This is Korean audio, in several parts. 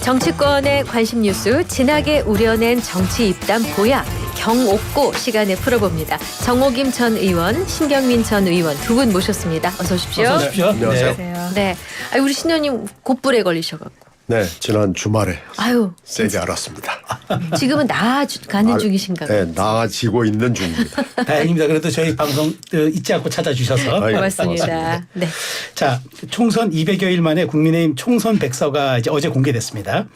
정치권의 관심 뉴스 진하게 우려낸 정치 입담 보야 경옥고 시간에 풀어봅니다. 정호김 전 의원, 신경민 전 의원 두 분 모셨습니다. 어서 오십시오. 어서 오십시오. 안녕하세요. 네, 우리 신현님 곧불에 걸리셔갖고. 네, 지난 주말에 아유, 세게 알았습니다. 지금은 나아가는 중이신가 봐요. 네, 나아지고 있는 중입니다. 다행입니다. 그래도 저희 방송 잊지 않고 찾아주셔서 고맙습니다. 네. 자, 총선 200여일 만에 국민의힘 총선 백서가 이제 어제 공개됐습니다.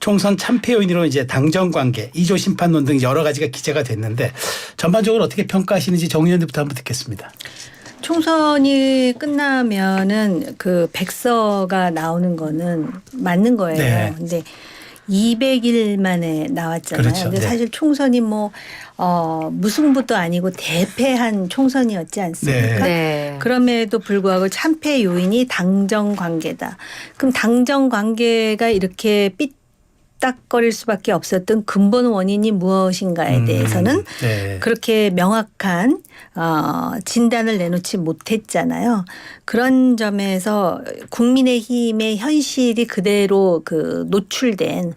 총선 참패 요인으로 이제 당정 관계, 2조 심판론 등 여러 가지가 기재가 됐는데 전반적으로 어떻게 평가하시는지 정 의원님부터 한번 듣겠습니다. 총선이 끝나면은 그 백서가 나오는 거는 맞는 거예요. 네. 근데 200일 만에 나왔잖아요. 그렇죠. 근데 네. 사실 총선이 무승부도 아니고 대패한 총선이었지 않습니까? 네. 그럼에도 불구하고 참패 요인이 당정 관계다. 그럼 당정 관계가 이렇게 삐딱거릴 수밖에 없었던 근본 원인이 무엇인가에 대해서는 네. 그렇게 명확한 진단을 내놓지 못했잖아요. 그런 점에서 국민의힘의 현실이 그대로 그 노출된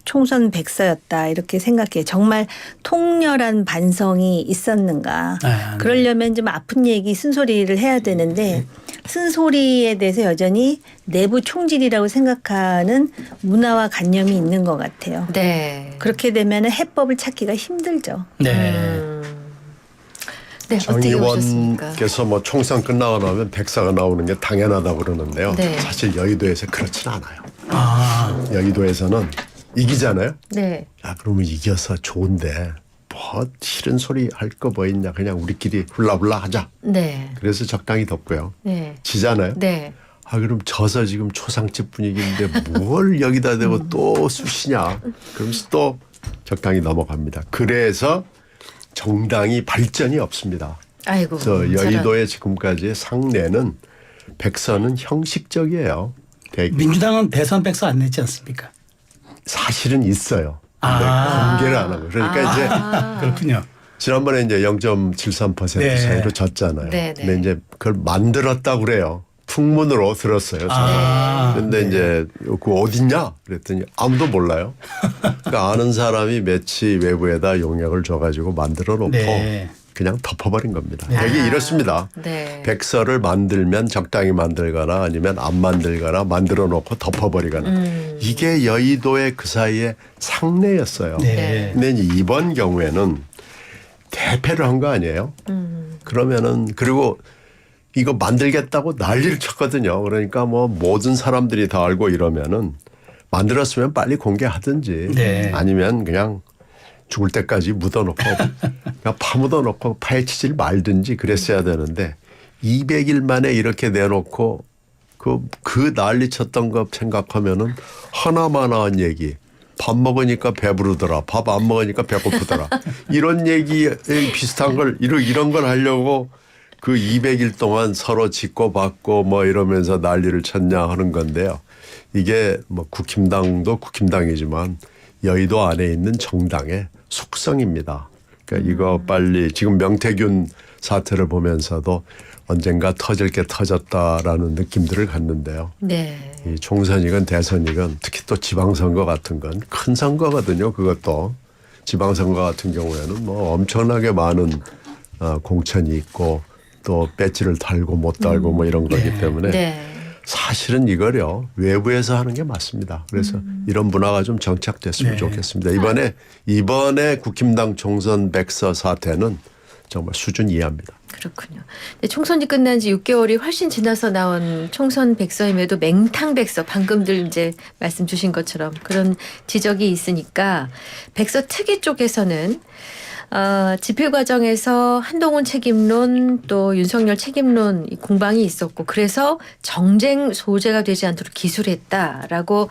총선 백서였다 이렇게 생각해요. 정말 통렬한 반성이 있었는가. 네. 그러려면 좀 아픈 얘기 쓴소리를 해야 되는데 쓴소리에 대해서 여전히 내부 총질이라고 생각하는 문화와 관념이 있는 것 같아요. 네. 그렇게 되면 해법을 찾기가 힘들죠. 네. 네, 정 어떻게 보셨습니까? 의원께서 뭐 총선 끝나고 나면 백사가 나오는 게 당연하다고 그러는데요. 네. 사실 여의도에서 그렇진 않아요. 아, 여의도에서는 이기잖아요. 네. 야, 그러면 이겨서 좋은데 뭐 싫은 소리 할 거 뭐 있냐. 그냥 우리끼리 훌라훌라 하자. 네. 그래서 적당히 덮고요. 네. 지잖아요. 네. 그럼 져서 지금 초상집 분위기인데 뭘 여기다 대고 또 쑤시냐. 그러면서 또 적당히 넘어갑니다. 그래서 정당이 발전이 없습니다. 아이고. 그래서 여의도의 지금까지의 상례는 백서는 형식적이에요. 민주당은 대선 백서 안 냈지 않습니까? 사실은 있어요. 근데 아. 공개를 안 하고. 그러니까 이제 그렇군요. 지난번에 이제 0.73% 네. 차이로 졌잖아요. 네, 네. 근데 이제 그걸 만들었다고 그래요. 풍문으로 들었어요. 저는. 아. 근데 이제 그 어딨냐? 그랬더니 아무도 몰라요. 그러니까 아는 사람이 매치 외부에다 용역을 줘가지고 만들어 놓고 네. 그냥 덮어버린 겁니다. 여기 이렇습니다. 네. 백서를 만들면 적당히 만들거나 아니면 안 만들거나 만들어 놓고 덮어버리거나 이게 여의도의 그 사이에 상례였어요. 네. 근데 이제 이번 경우에는 대패를 한 거 아니에요? 그러면은 그리고 이거 만들겠다고 난리를 쳤거든요. 그러니까 뭐 모든 사람들이 다 알고 이러면은 만들었으면 빨리 공개하든지 네. 아니면 그냥 죽을 때까지 묻어놓고 그냥 파묻어놓고 파헤치질 말든지 그랬어야 되는데 200일 만에 이렇게 내놓고 그 난리 쳤던 거 생각하면은 하나만한 얘기. 밥 먹으니까 배부르더라. 밥 안 먹으니까 배고프더라. 이런 얘기 비슷한 걸 이런 걸 하려고 그 200일 동안 서로 짓고 받고 뭐 이러면서 난리를 쳤냐 하는 건데요. 이게 뭐 국힘당도 국힘당이지만 여의도 안에 있는 정당의 속성입니다. 그러니까 이거 빨리 지금 명태균 사태를 보면서도 언젠가 터질 게 터졌다라는 느낌들을 갖는데요. 네. 이 총선이건 대선이건 특히 또 지방선거 같은 건 큰 선거거든요. 그것도 지방선거 같은 경우에는 뭐 엄청나게 많은 공천이 있고 또 배지를 달고 못 달고 뭐 이런 거기 때문에 네. 사실은 이거요 외부에서 하는 게 맞습니다. 그래서 이런 문화가 좀 정착됐으면 네. 좋겠습니다. 이번에 국힘당 총선 백서 사태는 정말 수준 이하입니다. 그렇군요. 근데 총선이 끝난 지 6개월이 훨씬 지나서 나온 총선 백서임에도 맹탕 백서 방금들 이제 말씀 주신 것처럼 그런 지적이 있으니까 백서 특위 쪽에서는 집필 과정에서 한동훈 책임론 또 윤석열 책임론 공방이 있었고 그래서 정쟁 소재가 되지 않도록 기술했다라고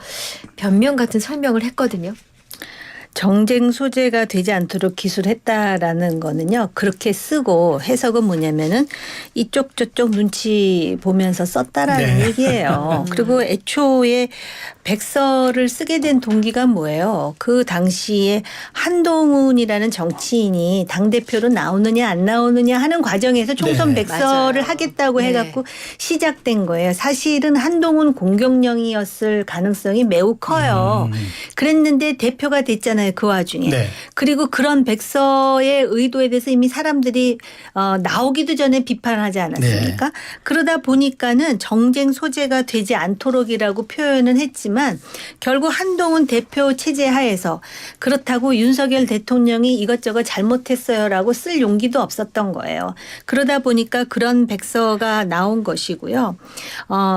변명 같은 설명을 했거든요. 정쟁 소재가 되지 않도록 기술했다라는 거는요. 그렇게 쓰고 해석은 뭐냐면은 이쪽 저쪽 눈치 보면서 썼다라는 네. 얘기예요. 그리고 애초에 백서를 쓰게 된 동기가 뭐예요? 그 당시에 한동훈이라는 정치인이 당대표로 나오느냐 안 나오느냐 하는 과정에서 총선 네. 백서를 맞아요. 하겠다고 네. 해갖고 시작된 거예요. 사실은 한동훈 공격령이었을 가능성이 매우 커요. 그랬는데 대표가 됐잖아요. 그 와중에. 네. 그리고 그런 백서의 의도에 대해서 이미 사람들이 나오기도 전에 비판하지 않았습니까? 그러다 보니까는 정쟁 소재가 되지 않도록이라고 표현은 했지만 결국 한동훈 대표 체제 하에서 그렇다고 윤석열 대통령이 이것저것 잘못했어요라고 쓸 용기도 없었던 거예요. 그러다 보니까 그런 백서가 나온 것이고요.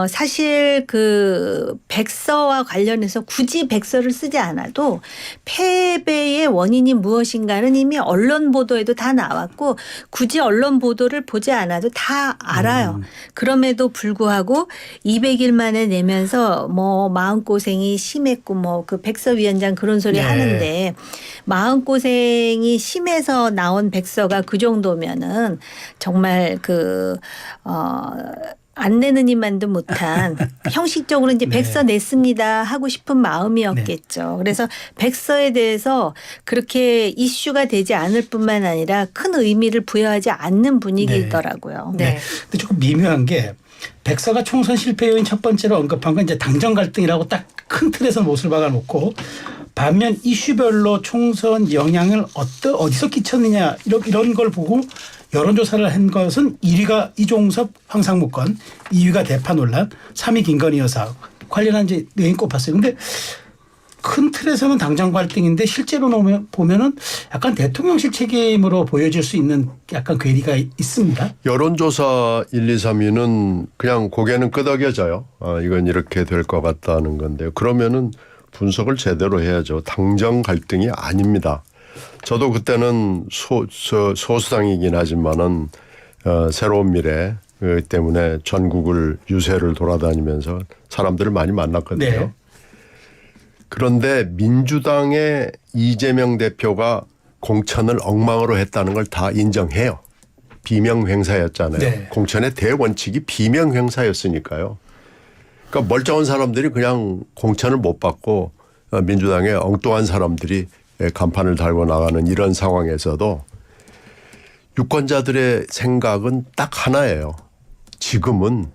사실 그 백서와 관련해서 굳이 백서를 쓰지 않아도 패배의 원인이 무엇인가는 이미 언론 보도에도 다 나왔고 굳이 언론 보도를 보지 않아도 다 알아요. 그럼에도 불구하고 200일 만에 내면서 뭐 마음고생이 심했고 뭐 그 백서위원장 그런 소리 네. 하는데 마음고생이 심해서 나온 백서가 그 정도면은 정말 안 내는 이만도 못한 형식적으로 이제 네. 백서 냈습니다 하고 싶은 마음이었겠죠. 그래서 백서에 대해서 그렇게 이슈가 되지 않을 뿐만 아니라 큰 의미를 부여하지 않는 분위기더라고요. 네. 네. 근데 조금 미묘한 게 백서가 총선 실패 요인 첫 번째로 언급한 건 이제 당정 갈등이라고 딱 큰 틀에서 못을 박아놓고 반면 이슈별로 총선 영향을 어디서 끼쳤느냐 이런 걸 보고 여론조사를 한 것은 1위가 이종섭 황상무 건, 2위가 대파 논란, 3위 김건희 여사 관련한 이제 내용 꼽았어요. 근데 큰 틀에서는 당정 갈등인데 실제로 보면은 약간 대통령실 책임으로 보여질 수 있는 약간 괴리가 있습니다. 여론조사 1, 2, 3위는 그냥 고개는 끄덕여져요. 이건 이렇게 될 것 같다는 건데요. 그러면은 분석을 제대로 해야죠. 당정 갈등이 아닙니다. 저도 그때는 소수당이긴 하지만은 새로운 미래 때문에 전국을 유세를 돌아다니면서 사람들을 많이 만났거든요. 네. 그런데 민주당의 이재명 대표가 공천을 엉망으로 했다는 걸 다 인정해요. 비명행사였잖아요. 네. 공천의 대원칙이 비명행사였으니까요. 그러니까 멀쩡한 사람들이 그냥 공천을 못 받고 민주당의 엉뚱한 사람들이 간판을 달고 나가는 이런 상황에서도 유권자들의 생각은 딱 하나예요. 지금은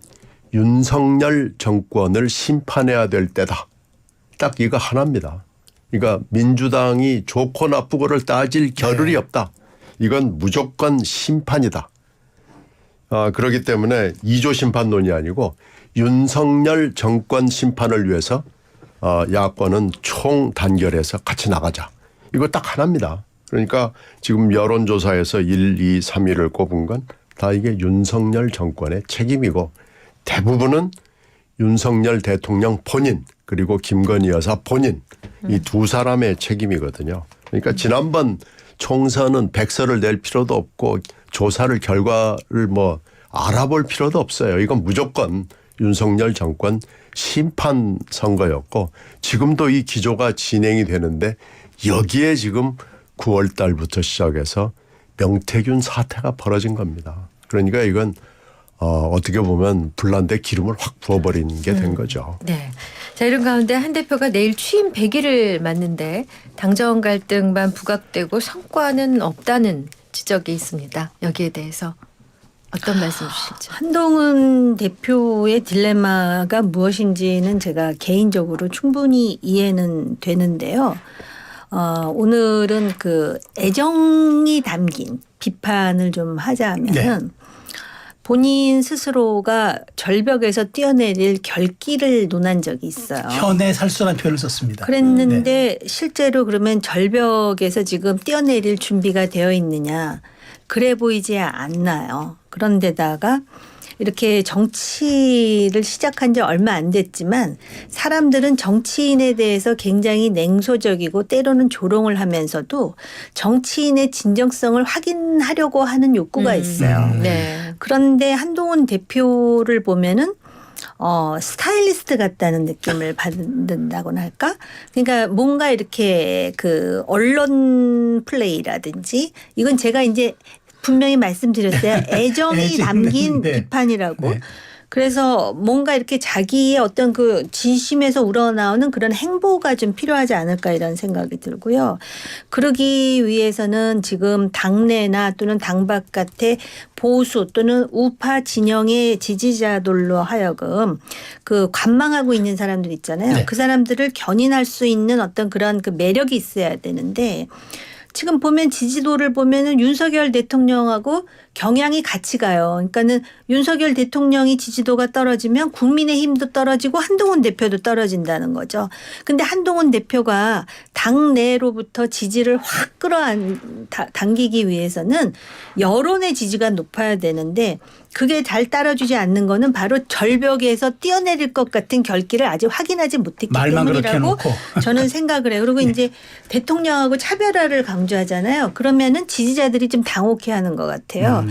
윤석열 정권을 심판해야 될 때다. 딱 이거 하나입니다. 그러니까 민주당이 좋고 나쁘고를 따질 겨를이 없다. 이건 무조건 심판이다. 그렇기 때문에 2조 심판론이 아니고 윤석열 정권 심판을 위해서 야권은 총단결해서 같이 나가자. 이거 딱 하나입니다. 그러니까 지금 여론조사에서 1, 2, 3위를 꼽은 건 다 이게 윤석열 정권의 책임이고 대부분은 윤석열 대통령 본인 그리고 김건희 여사 본인 이 두 사람의 책임이거든요. 그러니까 지난번 총선은 백서를 낼 필요도 없고 조사를 결과를 뭐 알아볼 필요도 없어요. 이건 무조건 윤석열 정권 심판 선거였고 지금도 이 기조가 진행이 되는데 여기에 지금 9월 달부터 시작해서 명태균 사태가 벌어진 겁니다. 그러니까 이건 어떻게 보면 불난데 기름을 확 부어버린 게 된 거죠. 네. 자, 이런 가운데 한 대표가 내일 취임 100일을 맞는데 당정 갈등만 부각되고 성과는 없다는 지적이 있습니다. 여기에 대해서 어떤 말씀 주실지. 한동훈 대표의 딜레마가 무엇인지는 제가 개인적으로 충분히 이해는 되는데요. 오늘은 그 애정이 담긴 비판을 좀 하자면은 본인 스스로가 절벽에서 뛰어내릴 결기를 논한 적이 있어요. 현의 살수라는 표현을 썼습니다. 그랬는데 실제로 그러면 절벽에서 지금 뛰어내릴 준비가 되어 있느냐. 그래 보이지 않나요. 그런데다가 이렇게 정치를 시작한 지 얼마 안 됐지만 사람들은 정치인에 대해서 굉장히 냉소적이고 때로는 조롱을 하면서도 정치인의 진정성을 확인하려고 하는 욕구가 있어요. 네. 그런데 한동훈 대표를 보면은 스타일리스트 같다는 느낌을 받는다고나 할까? 그러니까 뭔가 이렇게 그 언론 플레이라든지 이건 제가 이제 분명히 말씀드렸어요. 애정이 담긴 네. 비판이라고. 네. 그래서 뭔가 이렇게 자기의 어떤 그 진심에서 우러나오는 그런 행보가 좀 필요하지 않을까 이런 생각이 들고요. 그러기 위해서는 지금 당내나 또는 당 바깥의 보수 또는 우파 진영의 지지자들로 하여금 그 관망하고 있는 사람들 있잖아요. 네. 그 사람들을 견인할 수 있는 어떤 그런 그 매력이 있어야 되는데 지금 보면 지지도를 보면은 윤석열 대통령하고 경향이 같이 가요. 그러니까는 윤석열 대통령이 지지도가 떨어지면 국민의힘도 떨어지고 한동훈 대표도 떨어진다는 거죠. 근데 한동훈 대표가 당내로부터 지지를 확 끌어당기기 위해서는 여론의 지지가 높아야 되는데 그게 잘 따라주지 않는 거는 바로 절벽에서 뛰어내릴 것 같은 결기를 아직 확인하지 못했기 말만 그렇게 때문이라고 해놓고. 저는 생각을 해요. 그리고 이제 대통령하고 차별화를 강조하잖아요. 그러면은 지지자들이 좀 당혹해하는 것 같아요.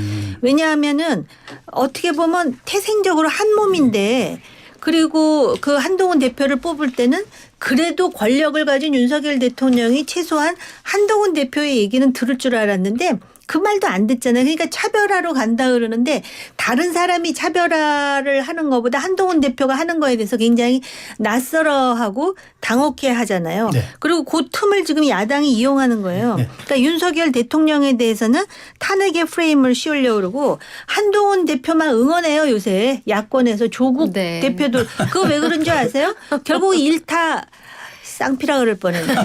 왜냐하면은 어떻게 보면 태생적으로 한 몸인데 그리고 그 한동훈 대표를 뽑을 때는 그래도 권력을 가진 윤석열 대통령이 최소한 한동훈 대표의 얘기는 들을 줄 알았는데 그 말도 안 듣잖아요. 그러니까 차별화로 간다 그러는데 다른 사람이 차별화를 하는 것보다 한동훈 대표가 하는 거에 대해서 굉장히 낯설어하고 당혹해 하잖아요. 네. 그리고 그 틈을 지금 야당이 이용하는 거예요. 네. 그러니까 윤석열 대통령에 대해서는 탄핵의 프레임을 씌우려고 그러고 한동훈 대표만 응원해요. 요새 야권에서 조국 네. 대표도 그거 왜 그런 줄 아세요? 결국 일타 쌍피라 그럴 뻔했네.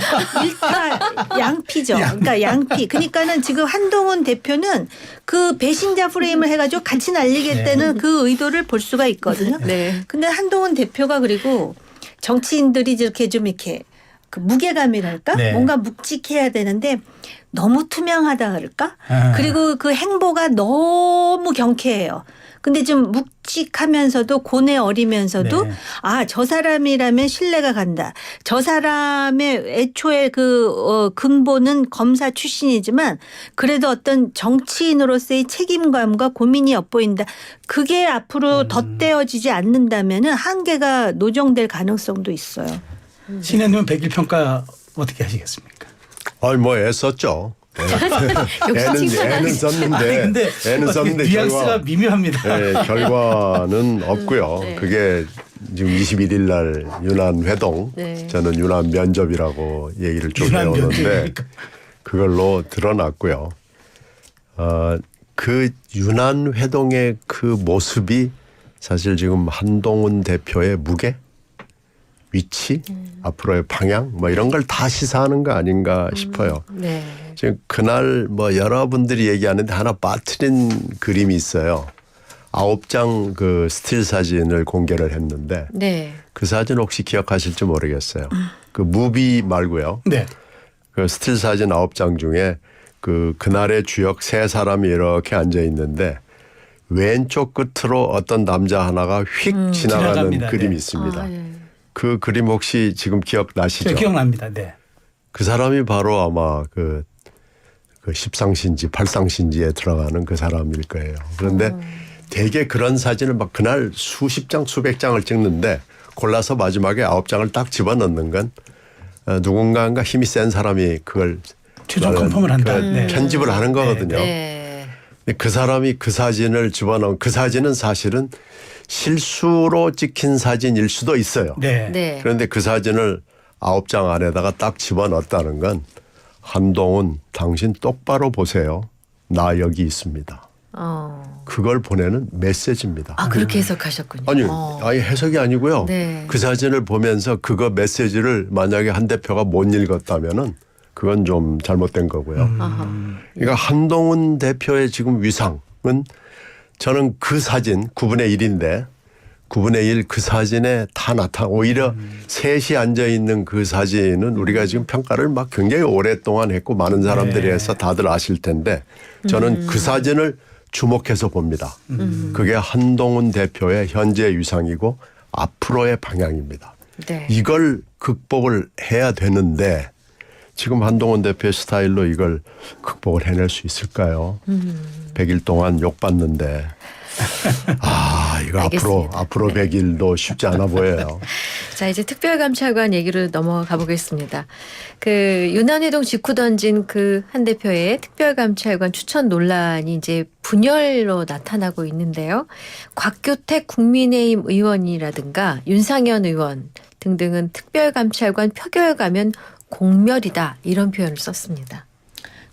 일타 양피죠. 그러니까 양피. 그러니까는 지금 한동훈 대표는 그 배신자 프레임을 해가지고 같이 날리겠다는 그 의도를 볼 수가 있거든요. 네. 근데 한동훈 대표가 그리고 정치인들이 이렇게 좀 이렇게 그 무게감이랄까? 네. 뭔가 묵직해야 되는데 너무 투명하다 그럴까? 아. 그리고 그 행보가 너무 경쾌해요. 근데 좀 묵직하면서도 고뇌 어리면서도 네. 아, 저 사람이라면 신뢰가 간다. 저 사람의 애초에 그 근본은 검사 출신이지만 그래도 어떤 정치인으로서의 책임감과 고민이 엿보인다. 그게 앞으로 덧대어지지 않는다면은 한계가 노정될 가능성도 있어요. 신혜님은 100일 평가 어떻게 하시겠습니까? 아니 뭐 애썼죠. 역시 애는 썼는데 아니 근데 애는 썼는데 뉘앙스가 미묘합니다. 네, 결과는 없고요. 네. 그게 지금 21일 날 유난 회동 네. 저는 유난 면접이라고 얘기를 좀 유난 해오는데 면접입니까? 그걸로 드러났고요. 그 유난 회동의 그 모습이 사실 지금 한동훈 대표의 무게, 위치, 앞으로의 방향 뭐 이런 걸 다 시사하는 거 아닌가 싶어요. 네. 지금 그날 뭐 여러분들이 얘기하는데 하나 빠뜨린 그림이 있어요. 9장 그 스틸 사진을 공개를 했는데 네. 그 사진 혹시 기억하실지 모르겠어요. 그 무비 말고요. 네. 그 스틸 사진 9장 중에 그날의 주역 세 사람이 이렇게 앉아 있는데 왼쪽 끝으로 어떤 남자 하나가 휙 지나가는 지나갑니다. 그림이 네. 있습니다. 아, 네. 그 그림 혹시 지금 기억나시죠? 저 기억납니다. 네. 그 사람이 바로 아마 그 십상신지 팔상신지에 들어가는 그 사람일 거예요. 그런데 되게 그런 사진을 막 그날 수십 장 수백 장을 찍는데 골라서 마지막에 9장을 딱 집어넣는 건 누군가가 힘이 센 사람이 그걸 최종 컨펌을 한다. 그 네. 편집을 하는 거거든요. 네. 근데 그 사람이 그 사진을 집어넣은 그 사진은 사실은 실수로 찍힌 사진일 수도 있어요. 네. 네. 그런데 그 사진을 9장 안에다가 딱 집어넣었다는 건 한동훈 당신 똑바로 보세요. 나 여기 있습니다. 그걸 보내는 메시지입니다. 아, 그렇게 해석하셨군요. 아니, 아니 해석이 아니고요. 네. 그 사진을 보면서 그거 메시지를 만약에 한 대표가 못 읽었다면은 그건 좀 잘못된 거고요. 아하. 그러니까 한동훈 대표의 지금 위상은 저는 그 사진 9분의 1인데 9분의 1 그 사진에 다 오히려 셋이 앉아 있는 그 사진은 우리가 지금 평가를 막 굉장히 오랫동안 했고 많은 사람들이 네. 해서 다들 아실 텐데 저는 그 사진을 주목해서 봅니다. 그게 한동훈 대표의 현재 위상이고 앞으로의 방향입니다. 네. 이걸 극복을 해야 되는데 지금 한동훈 대표의 스타일로 이걸 극복을 해낼 수 있을까요? 100일 동안 욕받는데 이거 알겠습니다. 앞으로 네. 100일도 쉽지 않아 보여요. 자, 이제 특별감찰관 얘기로 넘어가 보겠습니다. 그 윤한회동 직후 던진 그 한 대표의 특별감찰관 추천 논란이 이제 분열로 나타나고 있는데요. 곽교택 국민의힘 의원이라든가 윤상현 의원 등등은 특별감찰관 표결 가면 공멸이다 이런 표현을 썼습니다.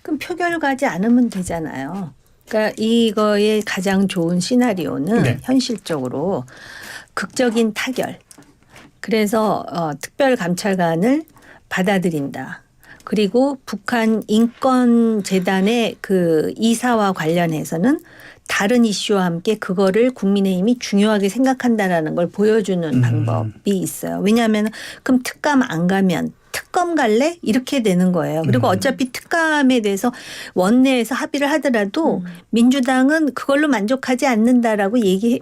그럼 표결 가지 않으면 되잖아요. 그러니까 이거의 가장 좋은 시나리오는 네. 현실적으로 극적인 타결. 그래서 특별감찰관을 받아들인다. 그리고 북한 인권재단의 그 이사와 관련해서는 다른 이슈와 함께 그거를 국민의힘이 중요하게 생각한다라는 걸 보여주는 방법이 있어요. 왜냐하면 그럼 특감 안 가면 특검 갈래? 이렇게 되는 거예요. 그리고 어차피 특감에 대해서 원내에서 합의를 하더라도 민주당은 그걸로 만족하지 않는다라고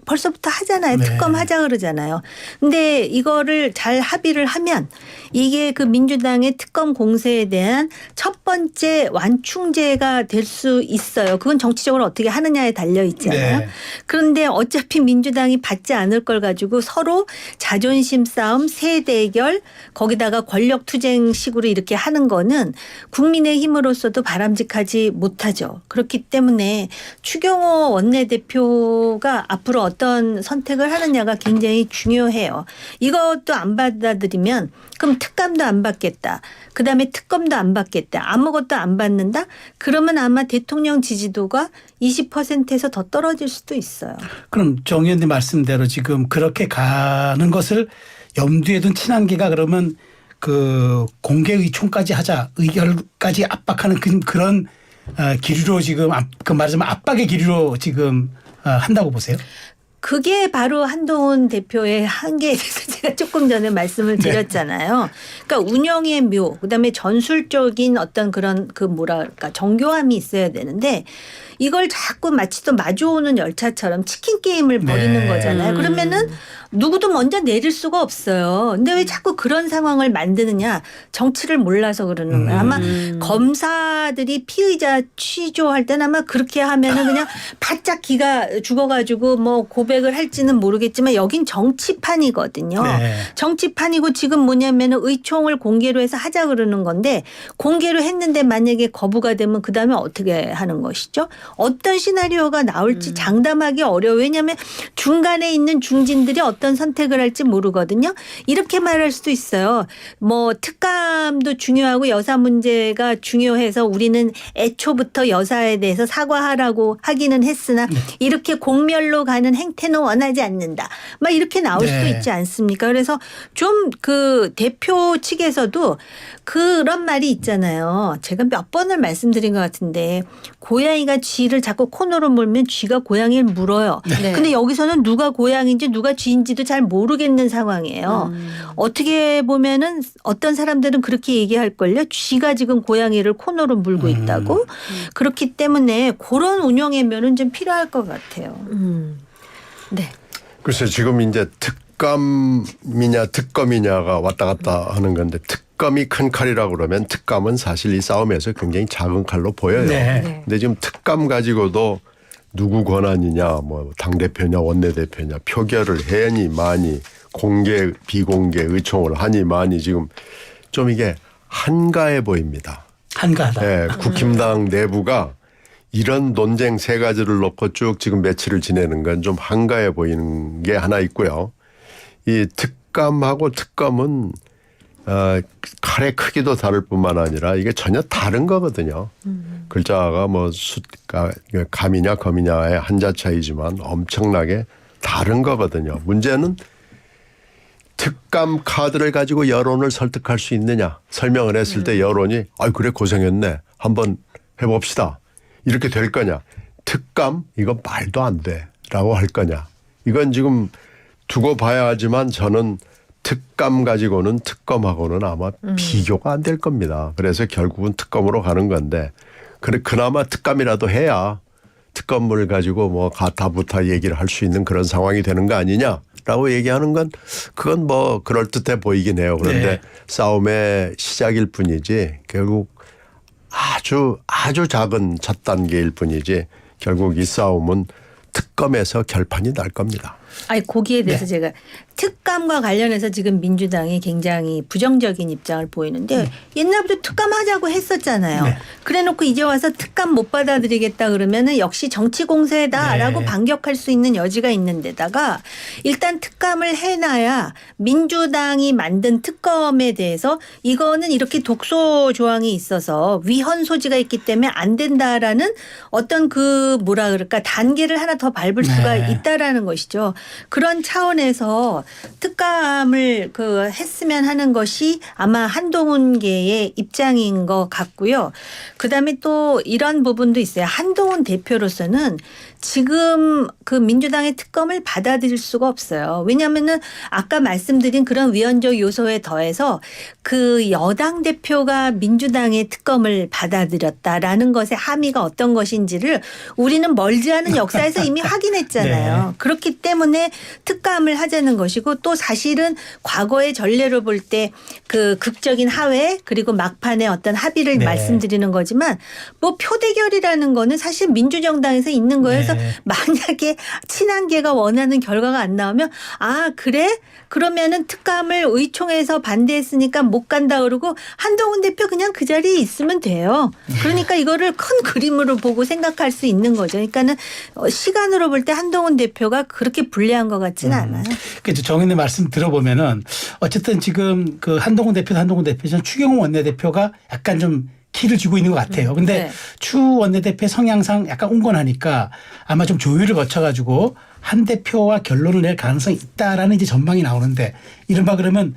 벌써부터 하잖아요. 네. 특검 하자 그러잖아요. 근데 이거를 잘 합의를 하면 이게 그 민주당의 특검 공세에 대한 첫 번째 완충제가 될 수 있어요. 그건 정치적으로 어떻게 하느냐에 달려 있잖아요. 네. 그런데 어차피 민주당이 받지 않을 걸 가지고 서로 자존심 싸움, 세대결 거기다가 권력 투쟁식으로 이렇게 하는 거는 국민의힘으로서도 바람직하지 못하죠. 그렇기 때문에 추경호 원내대표가 앞으로 어떤 선택을 하느냐가 굉장히 중요해요. 이것도 안 받아들이면 그럼 특감도 안 받겠다. 그다음에 특검도 안 받겠다. 아무것도 안 받는다. 그러면 아마 대통령 지지도가 20%에서 더 떨어질 수도 있어요. 그럼 정 의원님 말씀대로 지금 그렇게 가는 것을 염두에 둔 친한계가 그러면 그 공개 의총까지 하자 의결까지 압박하는 그런 기류로 지금 그 말하자면 압박의 기류로 지금 한다고 보세요? 그게 바로 한동훈 대표의 한계에 대해서 제가 조금 전에 말씀을 드렸잖아요. 그러니까 운영의 묘, 그다음에 전술적인 어떤 그런 그 뭐랄까 정교함이 있어야 되는데 이걸 자꾸 마치 또 마주오는 열차처럼 치킨 게임을 벌이는 네. 거잖아요. 그러면은 누구도 먼저 내릴 수가 없어요. 근데 왜 자꾸 그런 상황을 만드느냐? 정치를 몰라서 그러는 거예요. 아마 검사들이 피의자 취조할 때는 아마 그렇게 하면은 그냥 바짝 기가 죽어가지고 뭐 고백을 할지는 모르겠지만 여긴 정치판이거든요. 네. 정치판이고 지금 뭐냐면은 의총을 공개로 해서 하자 그러는 건데 공개로 했는데 만약에 거부가 되면 그다음에 어떻게 하는 것이죠? 어떤 시나리오가 나올지 장담하기 어려워요. 왜냐하면 중간에 있는 중진들이 어떤 선택을 할지 모르거든요. 이렇게 말할 수도 있어요. 뭐 특감도 중요하고 여사 문제가 중요해서 우리는 애초부터 여사에 대해서 사과하라고 하기는 했으나 이렇게 공멸로 가는 행태는 원하지 않는다. 막 이렇게 나올 수도 네. 있지 않습니까? 그래서 좀 그 대표 측에서도 그런 말이 있잖아요. 제가 몇 번을 말씀드린 것 같은데 고양이가 쥐를 자꾸 코너로 물면 쥐가 고양이를 물어요. 네. 근데 여기서는 누가 고양이인지 누가 쥐인지도 잘 모르겠는 상황이에요. 어떻게 보면은 어떤 사람들은 그렇게 얘기할걸요. 쥐가 지금 고양이를 코너로 물고 있다고. 그렇기 때문에 그런 운영의 면은 좀 필요할 것 같아요. 네. 글쎄 지금 이제 특감이냐 특검이냐가 왔다 갔다 하는 건데 특검이 큰 칼이라고 그러면 특감은 사실 이 싸움에서 굉장히 작은 칼로 보여요. 네. 근데 지금 특감 가지고도 누구 권한이냐 뭐 당대표냐 원내대표냐 표결을 해니 마니 공개 비공개 의총을 하니 마니 지금 좀 이게 한가해 보입니다. 한가하다. 네, 국힘당 내부가 이런 논쟁 세 가지를 놓고 쭉 지금 며칠을 지내는 건 좀 한가해 보이는 게 하나 있고요. 이 특감하고 특검은 칼의 크기도 다를 뿐만 아니라 이게 전혀 다른 거거든요. 글자가 뭐 감이냐 검이냐의 한자 차이지만 엄청나게 다른 거거든요. 문제는 특감 카드를 가지고 여론을 설득할 수 있느냐. 설명을 했을 때 여론이 그래 고생했네. 한번 해봅시다. 이렇게 될 거냐. 특감 이거 말도 안 돼라고 할 거냐. 이건 지금 두고 봐야 하지만 저는 특감 가지고는 특검하고는 아마 비교가 안 될 겁니다. 그래서 결국은 특검으로 가는 건데 그나마 특감이라도 해야 특검을 가지고 뭐 가타부타 얘기를 할 수 있는 그런 상황이 되는 거 아니냐라고 얘기하는 건 그건 뭐 그럴듯해 보이긴 해요. 그런데 네. 싸움의 시작일 뿐이지 결국 아주 작은 첫 단계일 뿐이지 결국 이 싸움은 특검에서 결판이 날 겁니다. 아니 거기에 대해서 제가 특감과 관련해서 지금 민주당이 굉장히 부정적인 입장을 보이는데 옛날부터 특감 하자고 했었잖아요. 네. 그래놓고 이제 와서 특감 못 받아들이겠다 그러면은 역시 정치 공세다라고 네. 반격할 수 있는 여지가 있는데다가 일단 특감을 해놔야 민주당이 만든 특검에 대해서 이거는 이렇게 독소 조항이 있어서 위헌 소지가 있기 때문에 안 된다라는 어떤 그 뭐라 그럴까 단계를 하나 더 밟을 수가 네. 있다라는 것이죠. 그런 차원에서 특감을 했으면 하는 것이 아마 한동훈계의 입장인 것 같고요. 그다음에 또 이런 부분도 있어요. 한동훈 대표로서는 지금 그 민주당의 특검을 받아들일 수가 없어요. 왜냐하면은 아까 말씀드린 그런 위헌적 요소에 더해서 그 여당 대표가 민주당의 특검을 받아들였다라는 것의 함의가 어떤 것인지를 우리는 멀지 않은 역사에서 이미 확인했잖아요. 네. 그렇기 때문에 특감을 하자는 것이고 또 사실은 과거의 전례로 볼 때 그 극적인 하회 그리고 막판에 어떤 합의를 네. 말씀드리는 거지만 뭐 표대결이라는 거는 사실 민주정당에서 있는 거예요. 그래서 네. 만약에 친한계가 원하는 결과가 안 나오면 아 그래? 그러면은 특감을 의총에서 반대했으니까 못 간다 그러고 한동훈 대표 그냥 그 자리에 있으면 돼요. 그러니까 이거를 큰 그림으로 보고 생각할 수 있는 거죠. 그러니까는 시간으로 볼 때 한동훈 대표가 그렇게 불리한 것 같지는 않아요. 그렇죠. 정의님 말씀 들어보면은 어쨌든 지금 그 한동훈 대표는 추경호 원내대표가 약간 좀 키를 쥐고 있는 것 같아요. 근데 네. 추 원내대표의 성향상 약간 온건하니까 아마 좀 조율을 거쳐가지고 한 대표와 결론을 낼 가능성이 있다라는 이제 전망이 나오는데 이른바 그러면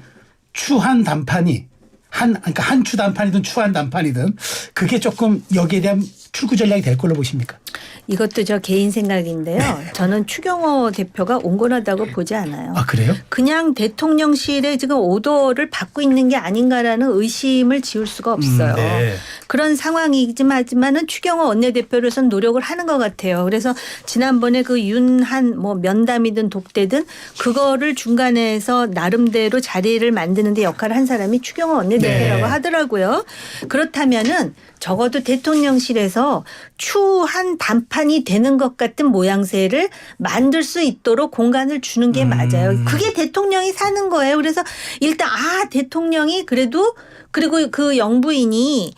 추한 단판이 그러니까 한추 단판이든 추한 단판이든 그게 조금 여기에 대한 출구 전략이 될 걸로 보십니까? 이것도 저 개인 생각인데요. 저는 추경호 대표가 온건하다고 보지 않아요. 아 그래요? 그냥 대통령실에 지금 오더를 받고 있는 게 아닌가라는 의심을 지울 수가 없어요. 네. 그런 상황이지만은 추경호 원내대표로서는 노력을 하는 것 같아요. 그래서 지난번에 그 윤한 뭐 면담이든 독대든 그거를 중간에서 나름대로 자리를 만드는 데 역할을 한 사람이 추경호 원내대표라고 네. 하더라고요. 그렇다면은 적어도 대통령실에서 추한 단판이 되는 것 같은 모양새를 만들 수 있도록 공간을 주는 게 맞아요. 그게 대통령이 사는 거예요. 그래서 일단 대통령이 그래도 그리고 그 영부인이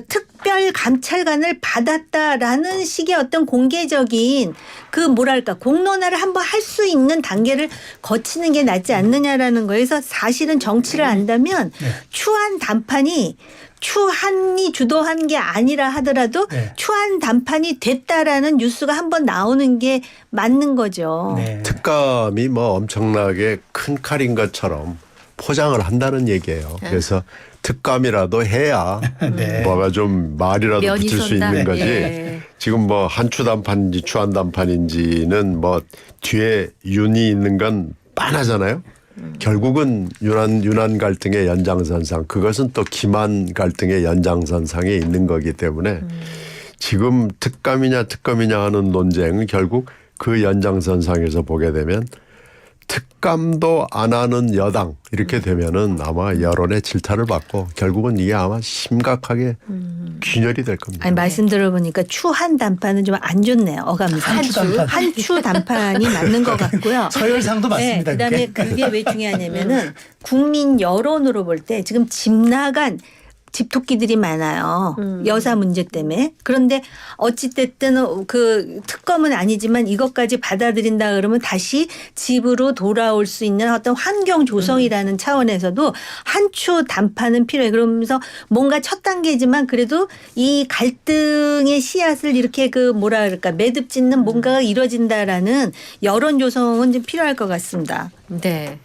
특별 감찰관을 받았다라는 식의 어떤 공개적인 그 뭐랄까 공론화를 한번 할 수 있는 단계를 거치는 게 낫지 않느냐라는 거에서 사실은 정치를 안다면 추한 단판이 추한이 주도한 게 아니라 하더라도 네. 추한 단판이 됐다라는 뉴스가 한번 나오는 게 맞는 거죠. 네. 특감이 뭐 엄청나게 큰 칼인 것처럼 포장을 한다는 얘기예요. 그래서 특감이라도 해야 네. 뭐가 좀 말이라도 면이 붙을 수 선다. 있는 거지. 예. 지금 뭐 한추 단판인지 추한 단판인지는 뭐 뒤에 윤이 있는 건 빤하잖아요. 결국은 윤한 갈등의 연장선상 그것은 또 김한 갈등의 연장선상에 있는 거기 때문에 지금 특감이냐 하는 논쟁은 결국 그 연장선상에서 보게 되면 특감도 안 하는 여당 이렇게 되면은 아마 여론의 질타를 받고 결국은 이게 아마 심각하게 균열이 될 겁니다. 아니 말씀 들어보니까 추한 단판은 좀 안 좋네요. 어감상. 한추 단판. 한추 단판이 맞는 것 같고요. 서열상도 맞습니다. 그다음에 그게 왜 중요하냐면은 국민 여론으로 볼 때 지금 집 나간 집토끼들이 많아요. 여사 문제 때문에. 그런데 어찌됐든 그 특검은 아니지만 이것까지 받아들인다 그러면 다시 집으로 돌아올 수 있는 어떤 환경 조성이라는 차원에서도 한추 단판은 필요해. 그러면서 뭔가 첫 단계지만 그래도 이 갈등의 씨앗을 이렇게 그 뭐라 그럴까 매듭 짓는 뭔가가 이루어진다라는 여론 조성은 좀 필요할 것 같습니다. 네.